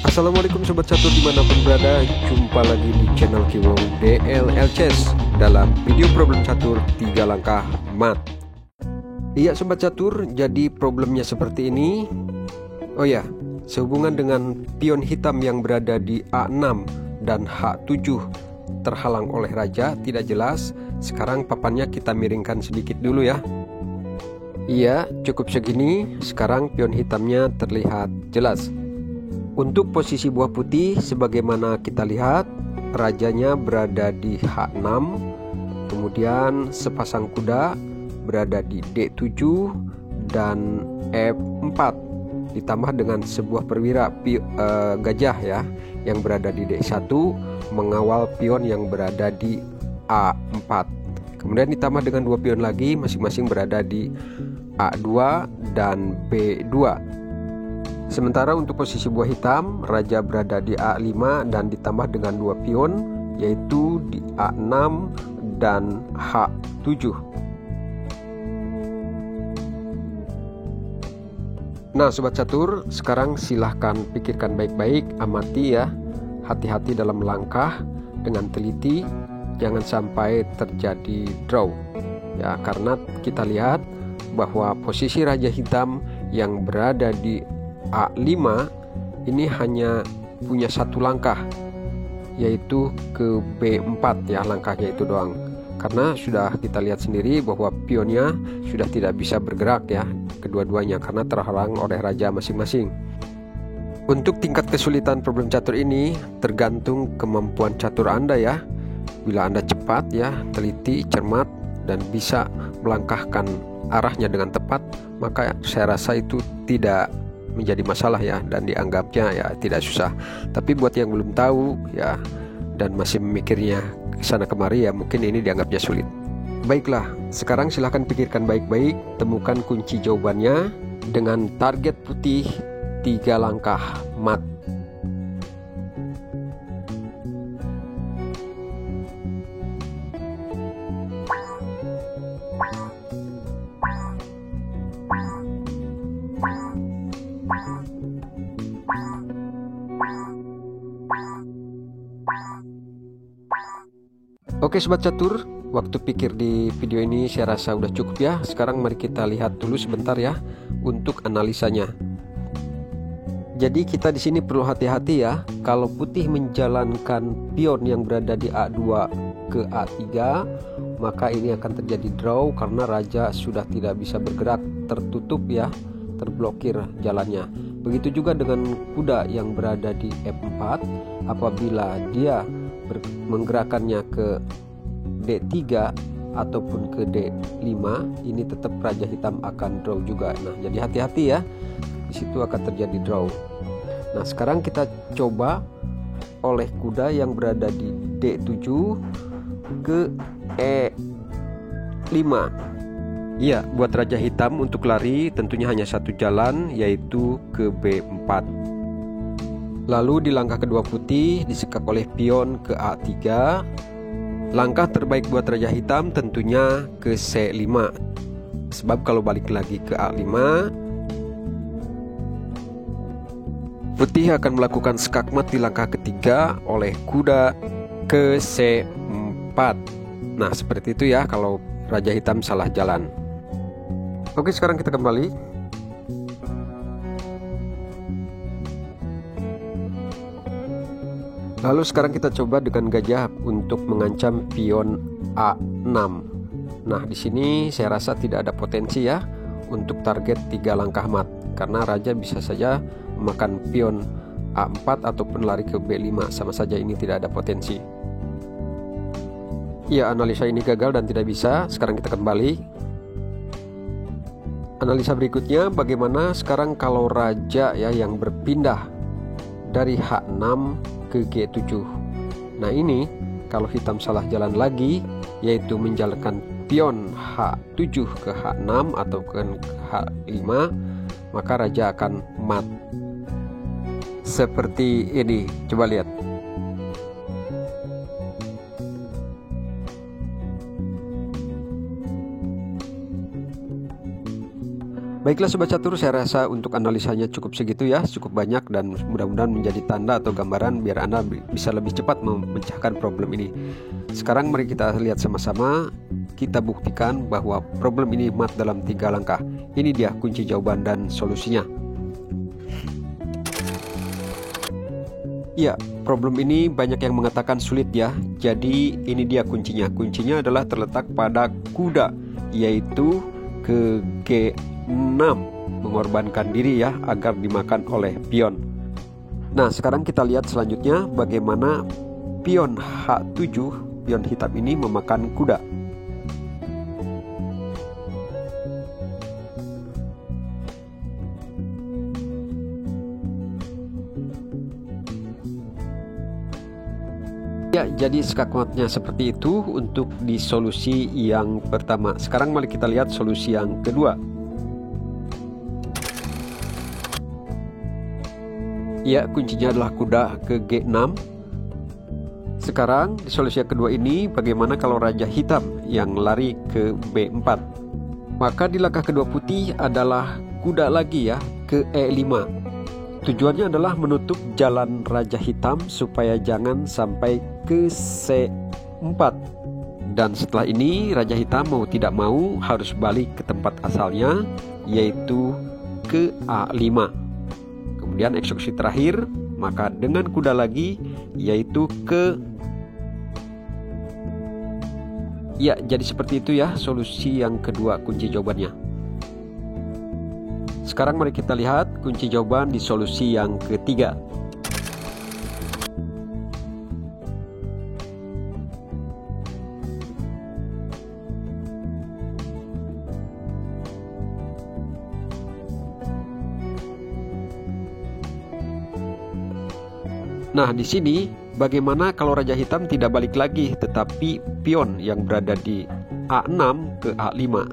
Assalamualaikum Sobat Catur dimanapun berada. Jumpa lagi di channel Kiwong DLL Chess dalam video problem catur 3 langkah mat. Iya Sobat Catur, jadi problemnya seperti ini. Oh ya, sehubungan dengan pion hitam yang berada di A6 dan H7 terhalang oleh raja, tidak jelas. Sekarang papannya kita miringkan sedikit dulu ya. Iya, cukup segini. Sekarang pion hitamnya terlihat jelas. Untuk posisi buah putih sebagaimana kita lihat, rajanya berada di H6, kemudian sepasang kuda berada di D7 dan F4, ditambah dengan sebuah perwira gajah ya yang berada di D1 mengawal pion yang berada di A4. Kemudian ditambah dengan 2 pion lagi masing-masing berada di A2 dan B2. Sementara untuk posisi buah hitam, raja berada di A5 dan ditambah dengan 2 pion yaitu di A6 dan H7. Nah Sobat Catur, sekarang silahkan pikirkan baik-baik, amati ya. Hati-hati dalam langkah dengan teliti, jangan sampai terjadi draw ya, karena kita lihat bahwa posisi raja hitam yang berada di A5 ini hanya punya satu langkah, yaitu ke B4 ya, langkahnya itu doang. Karena sudah kita lihat sendiri bahwa pionnya sudah tidak bisa bergerak ya, kedua-duanya karena terhalang oleh raja masing-masing. Untuk tingkat kesulitan problem catur ini tergantung kemampuan catur Anda ya. Bila Anda cepat ya, teliti, cermat, dan bisa melangkahkan arahnya dengan tepat, maka saya rasa itu tidak menjadi masalah ya, dan dianggapnya ya tidak susah. Tapi buat yang belum tahu ya dan masih memikirnya kesana kemari ya, mungkin ini dianggapnya sulit. Baiklah, sekarang silahkan pikirkan baik-baik, temukan kunci jawabannya dengan target putih 3 langkah mat. Oke Sobat Catur, waktu pikir di video ini saya rasa udah cukup ya. Sekarang mari kita lihat dulu sebentar ya untuk analisanya. Jadi kita di sini perlu hati-hati ya. Kalau putih menjalankan pion yang berada di A2 ke A3, maka ini akan terjadi draw karena raja sudah tidak bisa bergerak, tertutup ya, terblokir jalannya. Begitu juga dengan kuda yang berada di F4, apabila dia menggerakkannya ke D3 ataupun ke D5, ini tetap raja hitam akan draw juga. Nah, jadi hati-hati ya, di situ akan terjadi draw. Nah, sekarang kita coba oleh kuda yang berada di D7 ke E5. Iya, buat raja hitam untuk lari tentunya hanya satu jalan, yaitu ke B4. Lalu di langkah kedua putih disekap oleh pion ke A3. Langkah terbaik buat raja hitam tentunya ke C5. Sebab kalau balik lagi ke A5, putih akan melakukan skakmat di langkah ketiga oleh kuda ke C4. Nah seperti itu ya kalau raja hitam salah jalan. Oke, sekarang kita kembali. Lalu sekarang kita coba dengan gajah untuk mengancam pion A6. Nah, di sini saya rasa tidak ada potensi ya untuk target 3 langkah mat, karena raja bisa saja memakan pion A4 ataupun lari ke B5, sama saja ini tidak ada potensi. Ya, analisa ini gagal dan tidak bisa. Sekarang kita kembali. Analisa berikutnya, bagaimana sekarang kalau raja ya yang berpindah dari H6 ke G7. Nah ini kalau hitam salah jalan lagi, yaitu menjalankan pion H7 ke H6 atau ke H5, maka raja akan mat seperti ini. Coba lihat. Baiklah Sobat Catur, saya rasa untuk analisanya cukup segitu ya, cukup banyak dan mudah-mudahan menjadi tanda atau gambaran biar Anda bisa lebih cepat memecahkan problem ini. Sekarang mari kita lihat sama-sama, kita buktikan bahwa problem ini mat dalam 3 langkah. Ini dia kunci jawaban dan solusinya. Ya, problem ini banyak yang mengatakan sulit ya. Jadi ini dia kuncinya. Kuncinya adalah terletak pada kuda, yaitu ke G6, mengorbankan diri ya agar dimakan oleh pion. Nah, sekarang kita lihat selanjutnya bagaimana pion H7, pion hitam ini memakan kuda. Ya, jadi skakmatnya seperti itu untuk di solusi yang pertama. Sekarang mari kita lihat solusi yang kedua. Ya, kuncinya adalah kuda ke G6. Sekarang di solusi yang kedua ini, bagaimana kalau raja hitam yang lari ke B4? Maka di langkah kedua putih adalah kuda lagi ya, ke E5. Tujuannya adalah menutup jalan raja hitam supaya jangan sampai ke C4. Dan setelah ini raja hitam mau tidak mau harus balik ke tempat asalnya, yaitu ke A5. Kemudian eksekusi terakhir, maka dengan kuda lagi, yaitu ke... Ya, jadi seperti itu ya solusi yang kedua kunci jawabannya. Sekarang mari kita lihat kunci jawaban di solusi yang ketiga. Nah, di sini bagaimana kalau raja hitam tidak balik lagi tetapi pion yang berada di A6 ke A5?